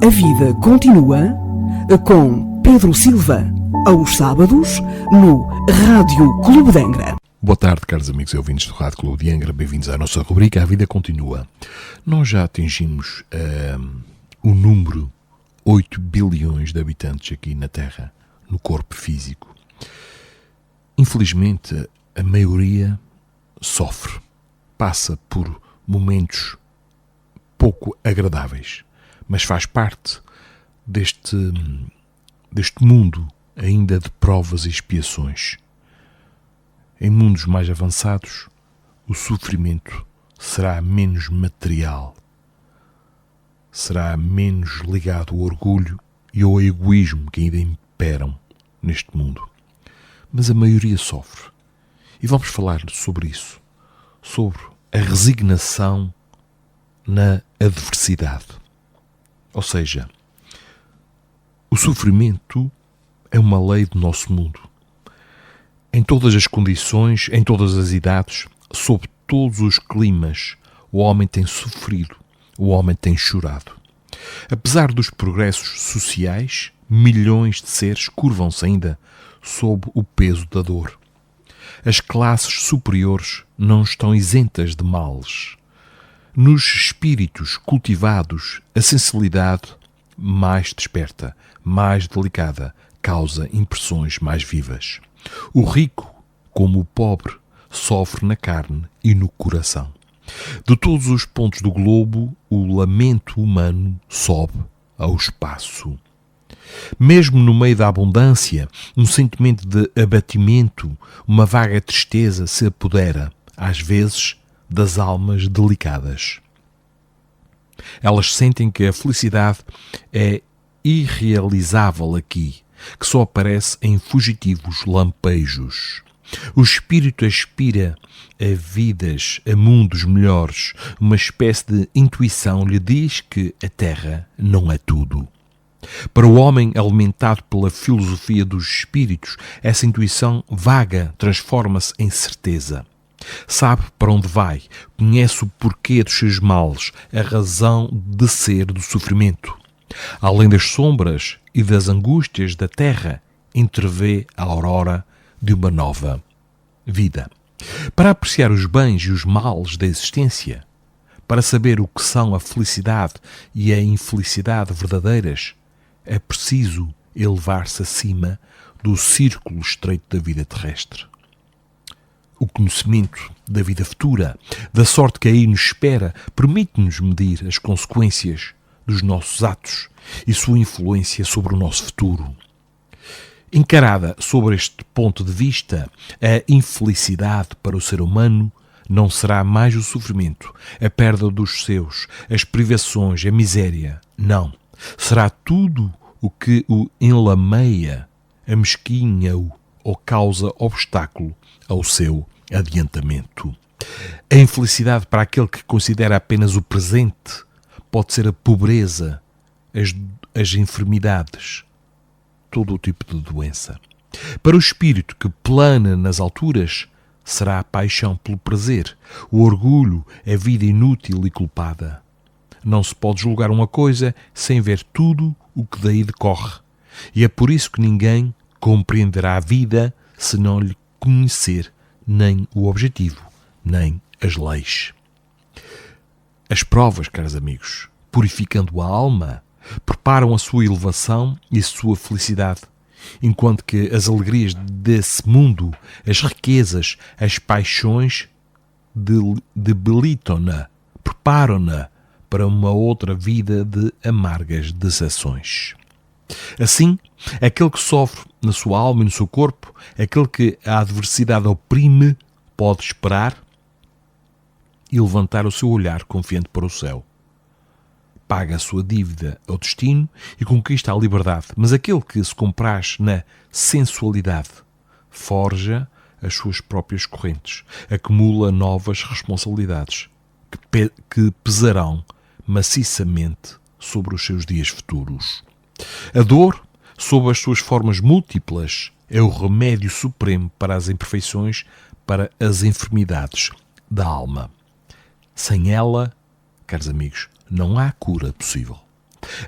A vida continua com Pedro Silva, aos sábados, no Rádio Clube de Angra. Boa tarde, caros amigos e ouvintes do Rádio Clube de Angra. Bem-vindos à nossa rubrica A Vida Continua. Nós já atingimos o número 8 bilhões de habitantes aqui na Terra, no corpo físico. Infelizmente, a maioria sofre, passa por momentos pouco agradáveis, mas faz parte deste mundo ainda de provas e expiações. Em mundos mais avançados, o sofrimento será menos material, será menos ligado ao orgulho e ao egoísmo que ainda imperam neste mundo. Mas a maioria sofre. E vamos falar sobre isso, sobre a resignação na adversidade. Ou seja, o sofrimento é uma lei do nosso mundo. Em todas as condições, em todas as idades, sob todos os climas, o homem tem sofrido, o homem tem chorado. Apesar dos progressos sociais, milhões de seres curvam-se ainda sob o peso da dor. As classes superiores não estão isentas de males. Nos espíritos cultivados, a sensibilidade mais desperta, mais delicada, causa impressões mais vivas. O rico, como o pobre, sofre na carne e no coração. De todos os pontos do globo, o lamento humano sobe ao espaço. Mesmo no meio da abundância, um sentimento de abatimento, uma vaga tristeza se apodera, às vezes, das almas delicadas. Elas sentem que a felicidade é irrealizável aqui, que só aparece em fugitivos lampejos. O espírito aspira a vidas, a mundos melhores. Uma espécie de intuição lhe diz que a terra não é tudo. Para o homem alimentado pela filosofia dos espíritos, essa intuição vaga transforma-se em certeza. Sabe para onde vai, conhece o porquê dos seus males, a razão de ser do sofrimento. Além das sombras e das angústias da terra, entrevê a aurora de uma nova vida. Para apreciar os bens e os males da existência, para saber o que são a felicidade e a infelicidade verdadeiras, é preciso elevar-se acima do círculo estreito da vida terrestre. O conhecimento da vida futura, da sorte que aí nos espera, permite-nos medir as consequências dos nossos atos e sua influência sobre o nosso futuro. Encarada sobre este ponto de vista, a infelicidade para o ser humano não será mais o sofrimento, a perda dos seus, as privações, a miséria. Não. Será tudo o que o enlameia, amesquinha-o ou causa obstáculo ao seu adiantamento. A infelicidade para aquele que considera apenas o presente pode ser a pobreza, as enfermidades, todo o tipo de doença. Para o espírito que plana nas alturas, será a paixão pelo prazer, o orgulho, a vida inútil e culpada. Não se pode julgar uma coisa sem ver tudo o que daí decorre. E é por isso que ninguém compreenderá a vida se não lhe conhecer nem o objetivo, nem as leis. As provas, caros amigos, purificando a alma, preparam a sua elevação e a sua felicidade, enquanto que as alegrias desse mundo, as riquezas, as paixões debilitam-na, preparam-na para uma outra vida de amargas decepções. Assim, aquele que sofre na sua alma e no seu corpo, aquele que a adversidade oprime, pode esperar e levantar o seu olhar confiante para o céu. Paga a sua dívida ao destino e conquista a liberdade, mas aquele que se compraz na sensualidade forja as suas próprias correntes, acumula novas responsabilidades que pesarão maciçamente sobre os seus dias futuros. A dor, sob as suas formas múltiplas, é o remédio supremo para as imperfeições, para as enfermidades da alma. Sem ela, caros amigos, não há cura possível.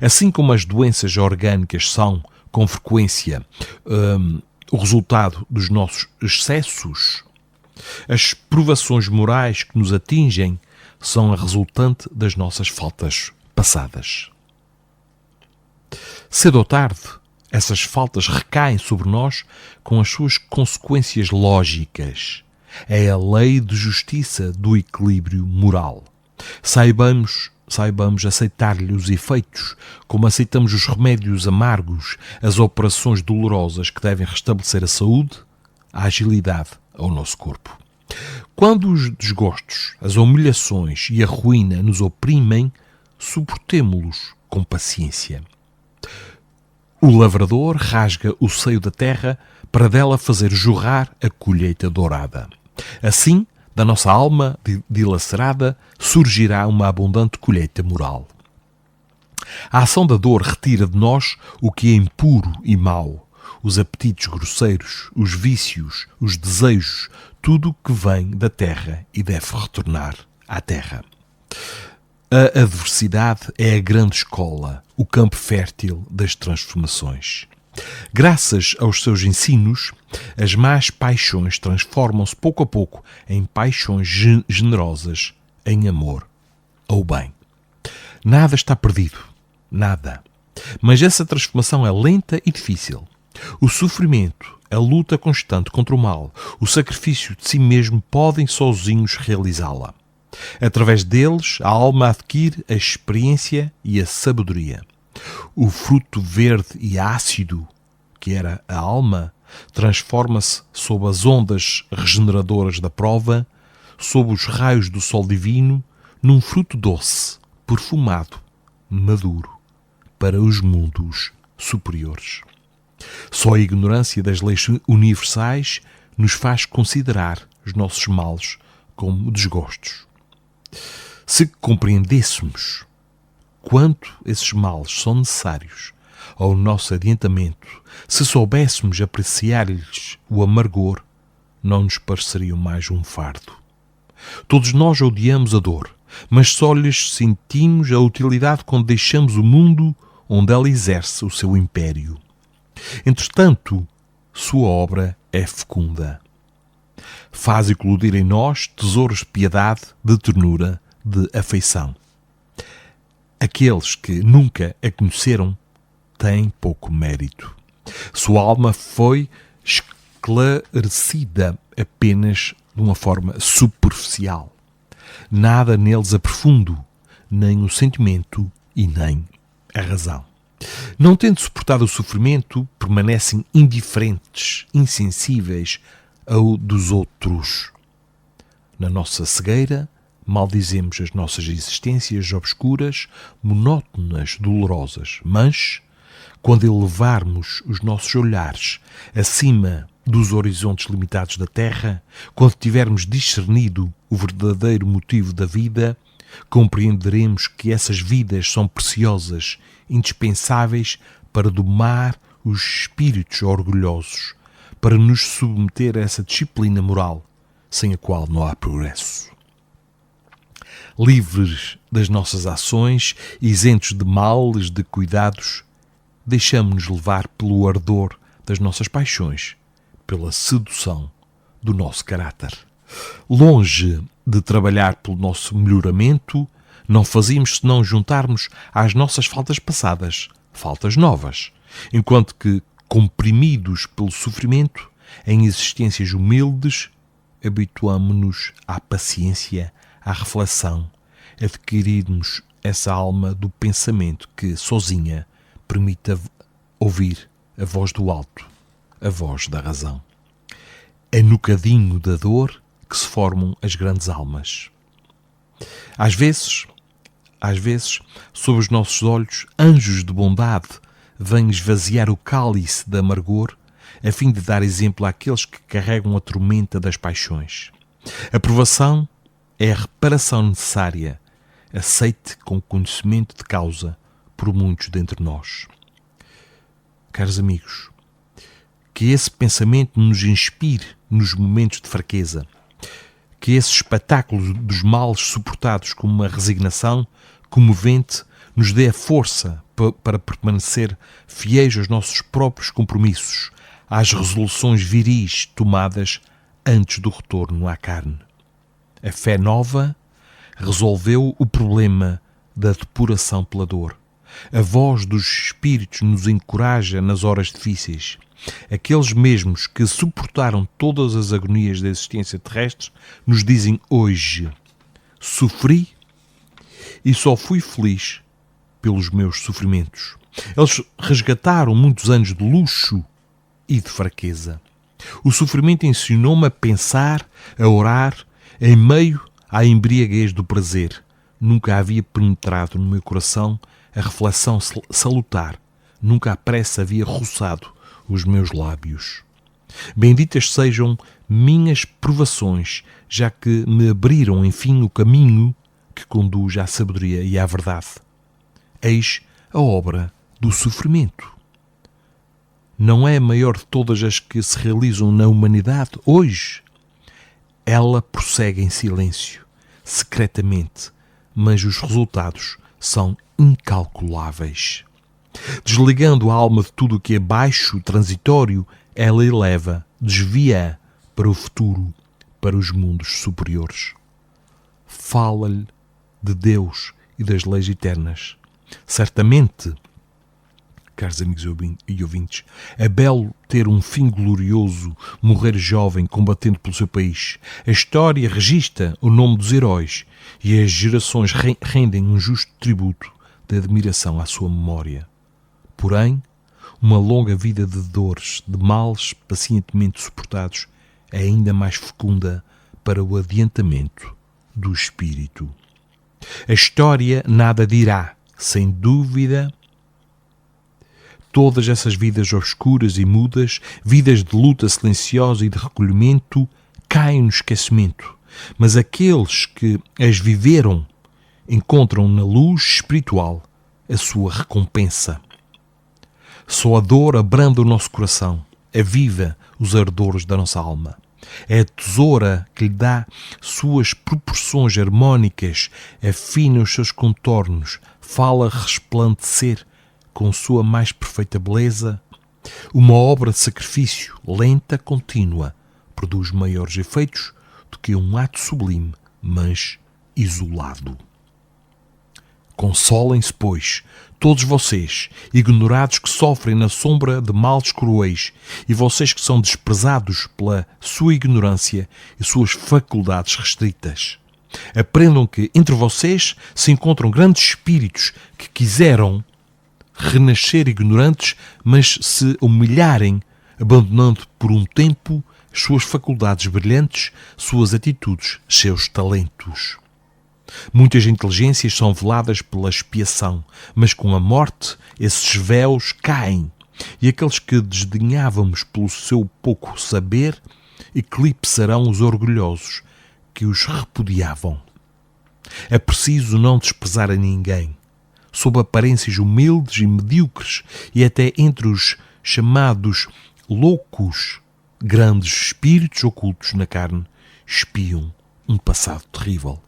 Assim como as doenças orgânicas são, com frequência, o resultado dos nossos excessos, as provações morais que nos atingem são a resultante das nossas faltas passadas. Cedo ou tarde, essas faltas recaem sobre nós com as suas consequências lógicas. É a lei de justiça do equilíbrio moral. Saibamos aceitar-lhe os efeitos, como aceitamos os remédios amargos, as operações dolorosas que devem restabelecer a saúde, a agilidade ao nosso corpo. Quando os desgostos, as humilhações e a ruína nos oprimem, suportemo-los com paciência. O lavrador rasga o seio da terra para dela fazer jorrar a colheita dourada. Assim, da nossa alma dilacerada, surgirá uma abundante colheita moral. A ação da dor retira de nós o que é impuro e mau, os apetites grosseiros, os vícios, os desejos, tudo o que vem da terra e deve retornar à terra. A adversidade é a grande escola, o campo fértil das transformações. Graças aos seus ensinos, as más paixões transformam-se pouco a pouco em paixões generosas, em amor ao bem. Nada está perdido, nada. Mas essa transformação é lenta e difícil. O sofrimento, a luta constante contra o mal, o sacrifício de si mesmo podem sozinhos realizá-la. Através deles, a alma adquire a experiência e a sabedoria. O fruto verde e ácido, que era a alma, transforma-se sob as ondas regeneradoras da prova, sob os raios do sol divino, num fruto doce, perfumado, maduro, para os mundos superiores. Só a ignorância das leis universais nos faz considerar os nossos males como desgostos. Se compreendêssemos quanto esses males são necessários ao nosso adiantamento, se soubéssemos apreciar-lhes o amargor, não nos pareceriam mais um fardo. Todos nós odiamos a dor, mas só lhes sentimos a utilidade quando deixamos o mundo onde ela exerce o seu império. Entretanto, sua obra é fecunda. Faz eclodir em nós tesouros de piedade, de ternura, de afeição. Aqueles que nunca a conheceram têm pouco mérito. Sua alma foi esclarecida apenas de uma forma superficial. Nada neles é profundo, nem o sentimento e nem a razão. Não tendo suportado o sofrimento, permanecem indiferentes, insensíveis ao dos outros. Na nossa cegueira, maldizemos as nossas existências obscuras, monótonas, dolorosas, mas, quando elevarmos os nossos olhares acima dos horizontes limitados da Terra, quando tivermos discernido o verdadeiro motivo da vida, compreenderemos que essas vidas são preciosas, indispensáveis para domar os espíritos orgulhosos, para nos submeter a essa disciplina moral, sem a qual não há progresso. Livres das nossas ações, isentos de males, de cuidados, deixamo-nos levar pelo ardor das nossas paixões, pela sedução do nosso caráter. Longe de trabalhar pelo nosso melhoramento, não fazíamos senão juntarmos às nossas faltas passadas, faltas novas, enquanto que, comprimidos pelo sofrimento, em existências humildes, habituamo-nos à paciência, à reflexão, adquirirmos essa alma do pensamento que, sozinha, permite ouvir a voz do alto, a voz da razão. É no cadinho da dor que se formam as grandes almas. Às vezes, sob os nossos olhos, anjos de bondade vêm esvaziar o cálice da amargor, a fim de dar exemplo àqueles que carregam a tormenta das paixões. A provação é a reparação necessária, aceite com conhecimento de causa por muitos dentre nós. Caros amigos, que esse pensamento nos inspire nos momentos de fraqueza, que esse espetáculo dos males suportados com uma resignação comovente nos dê a força para permanecer fiéis aos nossos próprios compromissos, às resoluções viris tomadas antes do retorno à carne. A fé nova resolveu o problema da depuração pela dor. A voz dos Espíritos nos encoraja nas horas difíceis. Aqueles mesmos que suportaram todas as agonias da existência terrestre nos dizem hoje: sofri e só fui feliz pelos meus sofrimentos. Eles resgataram muitos anos de luxo e de fraqueza. O sofrimento ensinou-me a pensar, a orar, em meio à embriaguez do prazer. Nunca havia penetrado no meu coração a reflexão salutar. Nunca a pressa havia roçado os meus lábios. Benditas sejam minhas provações, já que me abriram, enfim, o caminho que conduz à sabedoria e à verdade. Eis a obra do sofrimento. Não é a maior de todas as que se realizam na humanidade hoje. Ela prossegue em silêncio, secretamente, mas os resultados são incalculáveis. Desligando a alma de tudo o que é baixo, transitório, ela eleva, desvia para o futuro, para os mundos superiores. Fala-lhe de Deus e das leis eternas. Certamente, caros amigos e ouvintes, é belo ter um fim glorioso, morrer jovem, combatendo pelo seu país. A história registra o nome dos heróis e as gerações rendem um justo tributo de admiração à sua memória. Porém, uma longa vida de dores, de males pacientemente suportados, é ainda mais fecunda para o adiantamento do espírito. A história nada dirá, sem dúvida. Todas essas vidas obscuras e mudas, vidas de luta silenciosa e de recolhimento, caem no esquecimento. Mas aqueles que as viveram encontram na luz espiritual a sua recompensa. Só a dor abranda o nosso coração, aviva os ardores da nossa alma. É a tesoura que lhe dá suas proporções harmónicas, afina os seus contornos, fala resplandecer com sua mais perfeita beleza. Uma obra de sacrifício, lenta, contínua, produz maiores efeitos do que um ato sublime, mas isolado. Consolem-se, pois, todos vocês, ignorados que sofrem na sombra de males cruéis, e vocês que são desprezados pela sua ignorância e suas faculdades restritas. Aprendam que entre vocês se encontram grandes espíritos que quiseram renascer ignorantes, mas se humilharem, abandonando por um tempo as suas faculdades brilhantes, suas atitudes, seus talentos. Muitas inteligências são veladas pela expiação, mas com a morte esses véus caem, e aqueles que desdenhávamos pelo seu pouco saber eclipsarão os orgulhosos que os repudiavam. É preciso não desprezar a ninguém. Sob aparências humildes e medíocres, e até entre os chamados loucos, grandes espíritos ocultos na carne espiam um passado terrível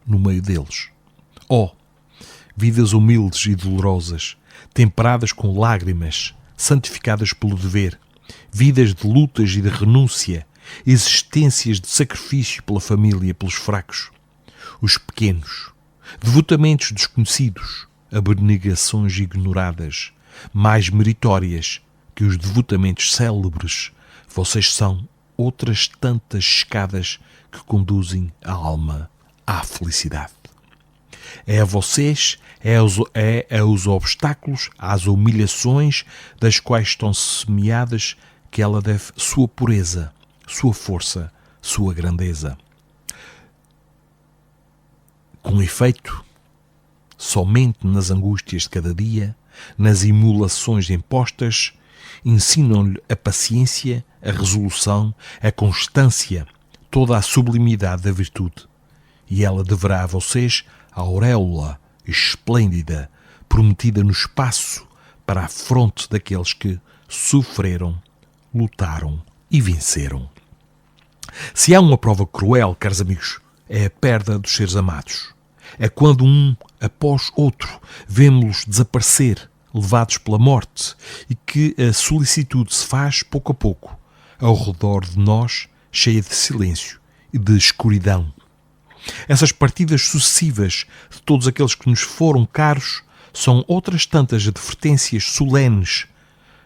no meio deles. Oh, vidas humildes e dolorosas, temperadas com lágrimas, santificadas pelo dever, vidas de lutas e de renúncia, existências de sacrifício pela família, pelos fracos, os pequenos, devotamentos desconhecidos, abnegações ignoradas, mais meritórias que os devotamentos célebres. Vocês são outras tantas escadas que conduzem a alma à felicidade. É a vocês, é aos obstáculos, às humilhações das quais estão semeadas que ela deve sua pureza, sua força, sua grandeza. Com efeito, somente nas angústias de cada dia, nas imolações impostas, ensinam-lhe a paciência, a resolução, a constância, toda a sublimidade da virtude. E ela deverá a vocês a auréola esplêndida, prometida no espaço para a fronte daqueles que sofreram, lutaram e venceram. Se há uma prova cruel, caros amigos, é a perda dos seres amados. É quando um após outro, vemo-los desaparecer, levados pela morte, e que a solicitude se faz pouco a pouco, ao redor de nós, cheia de silêncio e de escuridão. Essas partidas sucessivas de todos aqueles que nos foram caros são outras tantas advertências solenes.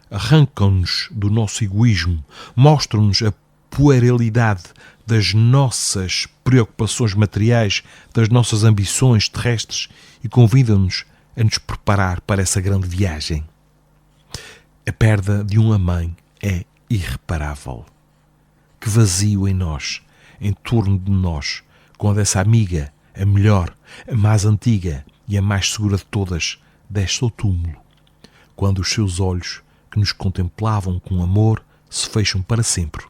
Arrancam-nos do nosso egoísmo, mostram-nos a puerilidade das nossas preocupações materiais, das nossas ambições terrestres e convidam-nos a nos preparar para essa grande viagem. A perda de uma mãe é irreparável. Que vazio em nós, em torno de nós, quando essa amiga, a melhor, a mais antiga e a mais segura de todas, desce ao túmulo, quando os seus olhos, que nos contemplavam com amor, se fecham para sempre,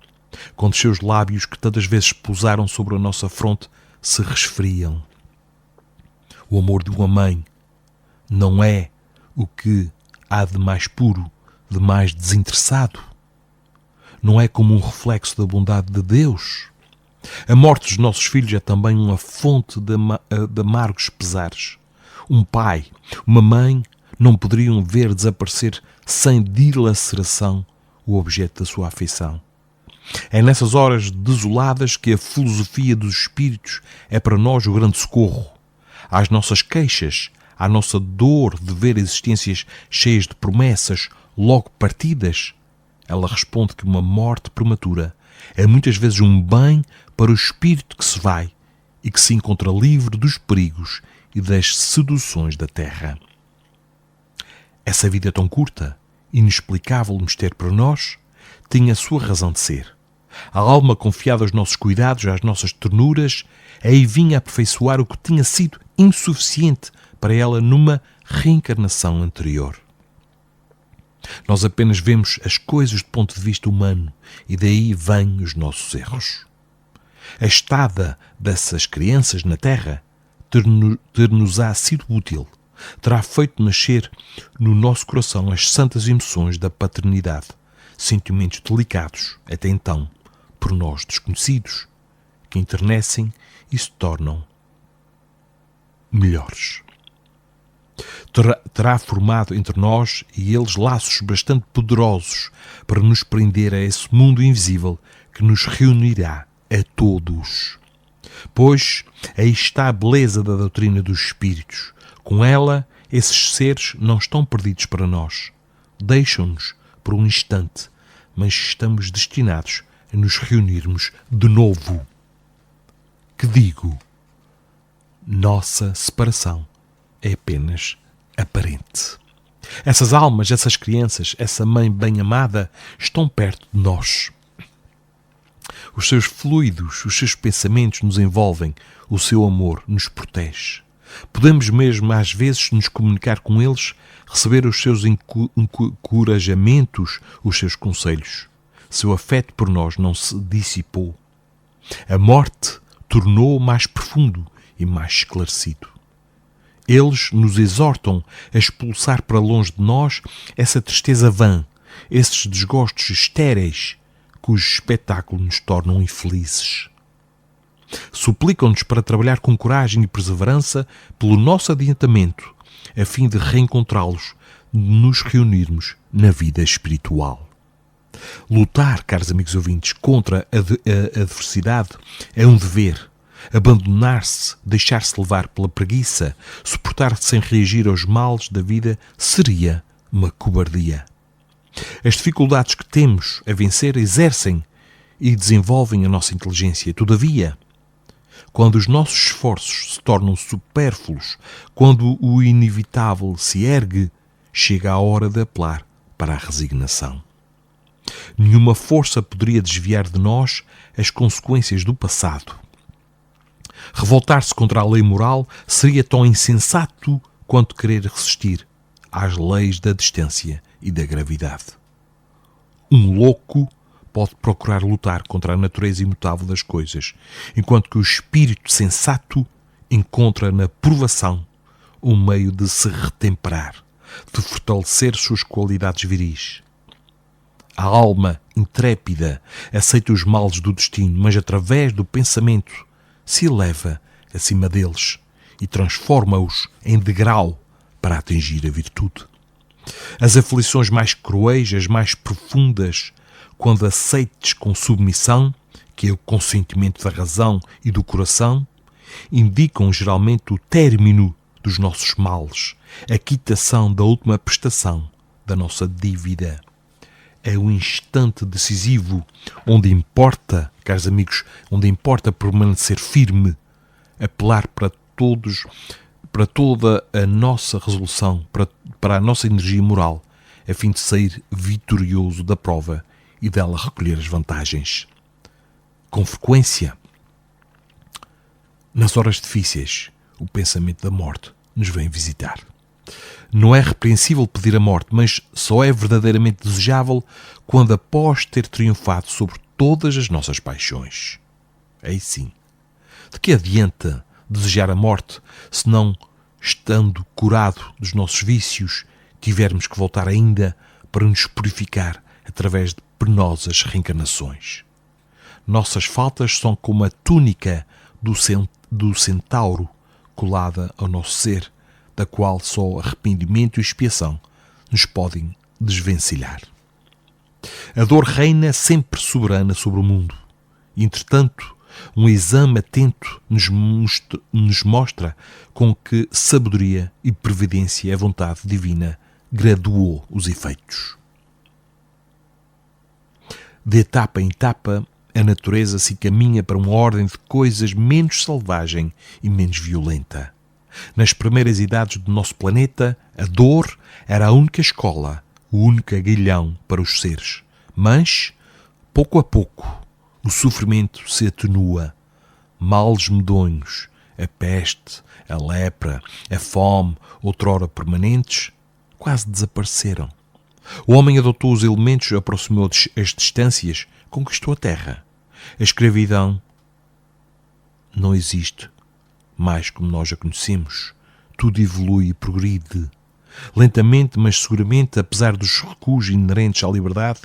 quando os seus lábios, que tantas vezes pousaram sobre a nossa fronte, se resfriam. O amor de uma mãe não é o que há de mais puro, de mais desinteressado. Não é como um reflexo da bondade de Deus. A morte dos nossos filhos é também uma fonte de amargos pesares. Um pai, uma mãe não poderiam ver desaparecer sem dilaceração o objeto da sua afeição. É nessas horas desoladas que a filosofia dos espíritos é para nós o grande socorro. Às nossas queixas, à nossa dor de ver existências cheias de promessas, logo partidas, ela responde que uma morte prematura é muitas vezes um bem para o espírito que se vai e que se encontra livre dos perigos e das seduções da terra. Essa vida tão curta, inexplicável mistério para nós, tinha a sua razão de ser. A alma confiada aos nossos cuidados, às nossas ternuras, aí vinha aperfeiçoar o que tinha sido insuficiente para ela numa reencarnação anterior. Nós apenas vemos as coisas do ponto de vista humano e daí vêm os nossos erros. A estada dessas crianças na Terra ter-nos-á sido útil, terá feito nascer no nosso coração as santas emoções da paternidade, sentimentos delicados, até então, por nós desconhecidos, que enternecem e se tornam melhores. Terá formado entre nós e eles laços bastante poderosos para nos prender a esse mundo invisível que nos reunirá a todos. Pois aí está a beleza da doutrina dos espíritos. Com ela, esses seres não estão perdidos para nós. Deixam-nos por um instante, mas estamos destinados a nos reunirmos de novo. Que digo, nossa separação é apenas aparente. Essas almas, essas crianças, essa mãe bem amada estão perto de nós. Os seus fluidos, os seus pensamentos nos envolvem, o seu amor nos protege. Podemos mesmo, às vezes, nos comunicar com eles, receber os seus encorajamentos, os seus conselhos. Seu afeto por nós não se dissipou. A morte tornou-o mais profundo e mais esclarecido. Eles nos exortam a expulsar para longe de nós essa tristeza vã, esses desgostos estéreis, cujo espetáculo nos tornam infelizes. Suplicam-nos para trabalhar com coragem e perseverança pelo nosso adiantamento, a fim de reencontrá-los, de nos reunirmos na vida espiritual. Lutar, caros amigos ouvintes, contra a adversidade é um dever. Abandonar-se, deixar-se levar pela preguiça, suportar-se sem reagir aos males da vida seria uma cobardia. As dificuldades que temos a vencer exercem e desenvolvem a nossa inteligência. Todavia, quando os nossos esforços se tornam supérfluos, quando o inevitável se ergue, chega a hora de apelar para a resignação. Nenhuma força poderia desviar de nós as consequências do passado. Revoltar-se contra a lei moral seria tão insensato quanto querer resistir às leis da distância e da gravidade. Um louco pode procurar lutar contra a natureza imutável das coisas, enquanto que o espírito sensato encontra na provação um meio de se retemperar, de fortalecer suas qualidades viris. A alma intrépida aceita os males do destino, mas através do pensamento se eleva acima deles e transforma-os em degrau para atingir a virtude. As aflições mais cruéis, as mais profundas, quando aceites com submissão, que é o consentimento da razão e do coração, indicam geralmente o término dos nossos males, a quitação da última prestação da nossa dívida. É o instante decisivo onde importa, caros amigos, onde importa permanecer firme, apelar para toda a nossa resolução, para a nossa energia moral, a fim de sair vitorioso da prova e dela recolher as vantagens. Com frequência, nas horas difíceis, o pensamento da morte nos vem visitar. Não é repreensível pedir a morte, mas só é verdadeiramente desejável quando, após ter triunfado sobre todas as nossas paixões. Aí sim. De que adianta desejar a morte se não, estando curado dos nossos vícios, tivermos que voltar ainda para nos purificar através de penosas reencarnações? Nossas faltas são como a túnica do centauro colada ao nosso ser, da qual só arrependimento e expiação nos podem desvencilhar. A dor reina sempre soberana sobre o mundo. Entretanto, um exame atento nos mostra com que sabedoria e previdência a vontade divina graduou os efeitos. De etapa em etapa, a natureza se caminha para uma ordem de coisas menos selvagem e menos violenta. Nas primeiras idades do nosso planeta, a dor era a única escola, o único aguilhão para os seres. Mas, pouco a pouco, o sofrimento se atenua. Males medonhos, a peste, a lepra, a fome, outrora permanentes, quase desapareceram. O homem adotou os elementos, aproximou as distâncias, conquistou a terra. A escravidão não existe mais como nós a conhecemos. Tudo evolui e progride. Lentamente, mas seguramente, apesar dos recuos inerentes à liberdade,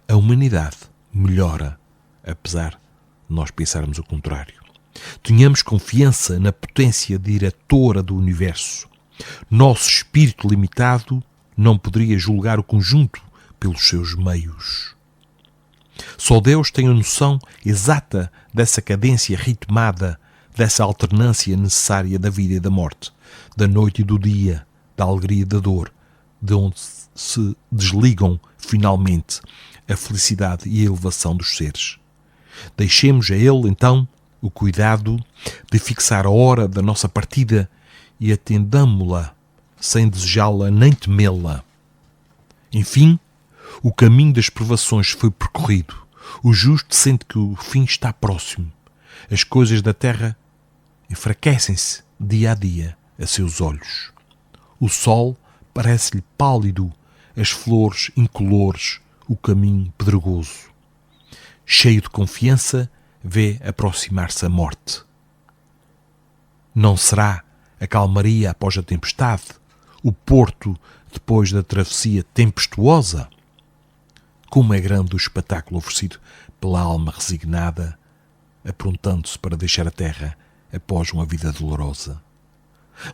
a humanidade melhora, apesar de nós pensarmos o contrário. Tenhamos confiança na potência diretora do universo. Nosso espírito limitado não poderia julgar o conjunto pelos seus meios. Só Deus tem a noção exata dessa cadência ritmada, dessa alternância necessária da vida e da morte, da noite e do dia, da alegria e da dor, de onde se desligam finalmente a felicidade e a elevação dos seres. Deixemos a Ele, então, o cuidado de fixar a hora da nossa partida e atendamo-la sem desejá-la nem temê-la. Enfim, o caminho das provações foi percorrido. O justo sente que o fim está próximo. As coisas da terra enfraquecem-se dia a dia a seus olhos. O sol parece-lhe pálido, as flores incolores, o caminho pedregoso. Cheio de confiança, vê aproximar-se a morte. Não será a calmaria após a tempestade, o porto depois da travessia tempestuosa? Como é grande o espetáculo oferecido pela alma resignada, aprontando-se para deixar a terra após uma vida dolorosa.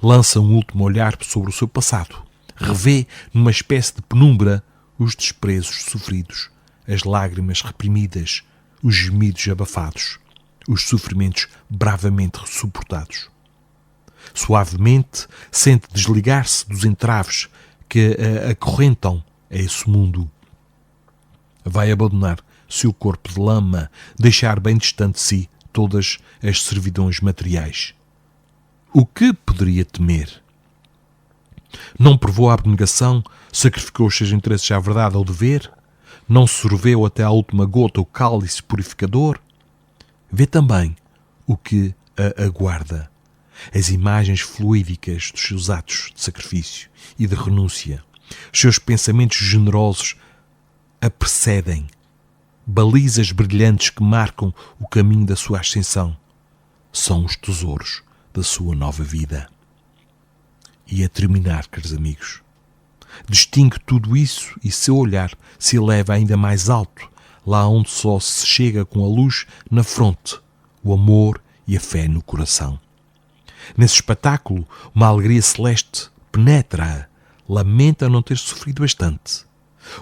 Lança um último olhar sobre o seu passado, revê numa espécie de penumbra os desprezos sofridos, as lágrimas reprimidas, os gemidos abafados, os sofrimentos bravamente suportados. Suavemente sente desligar-se dos entraves que a acorrentam a esse mundo. Vai abandonar seu corpo de lama, deixar bem distante de si todas as servidões materiais. O que poderia temer? Não provou a abnegação, sacrificou os seus interesses à verdade ao dever? Não sorveu até à última gota o cálice purificador? Vê também o que a aguarda. As imagens fluídicas dos seus atos de sacrifício e de renúncia. Os seus pensamentos generosos a precedem. Balizas brilhantes que marcam o caminho da sua ascensão. São os tesouros da sua nova vida. E a terminar, caros amigos, distingue tudo isso e seu olhar se eleva ainda mais alto, lá onde só se chega com a luz na fronte, o amor e a fé no coração. Nesse espetáculo, uma alegria celeste penetra-a, lamenta não ter sofrido bastante.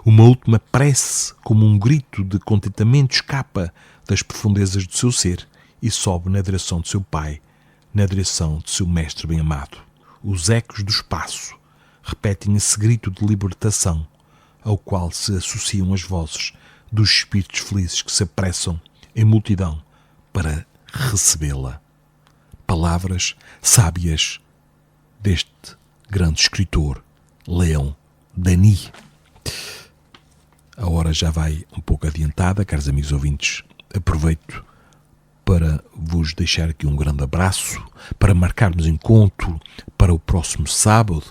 Uma última prece, como um grito de contentamento, escapa das profundezas do seu ser e sobe na direção de seu pai, na direção de seu mestre bem-amado. Os ecos do espaço repetem esse grito de libertação, ao qual se associam as vozes dos espíritos felizes que se apressam em multidão para recebê-la. Palavras sábias deste grande escritor, Leon Denis. A hora já vai um pouco adiantada, caros amigos ouvintes. Aproveito para vos deixar aqui um grande abraço, para marcarmos encontro para o próximo sábado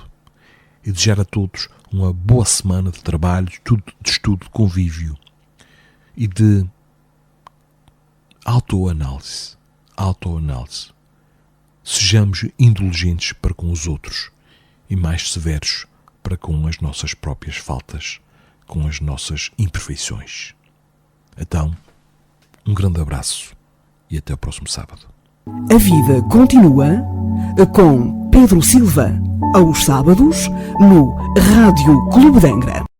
e desejar a todos uma boa semana de trabalho, de estudo, de convívio e de autoanálise. Sejamos indulgentes para com os outros e mais severos para com as nossas próprias faltas, com as nossas imperfeições. Então, um grande abraço e até o próximo sábado. A vida continua com Pedro Silva, aos sábados, no Rádio Clube de Angra.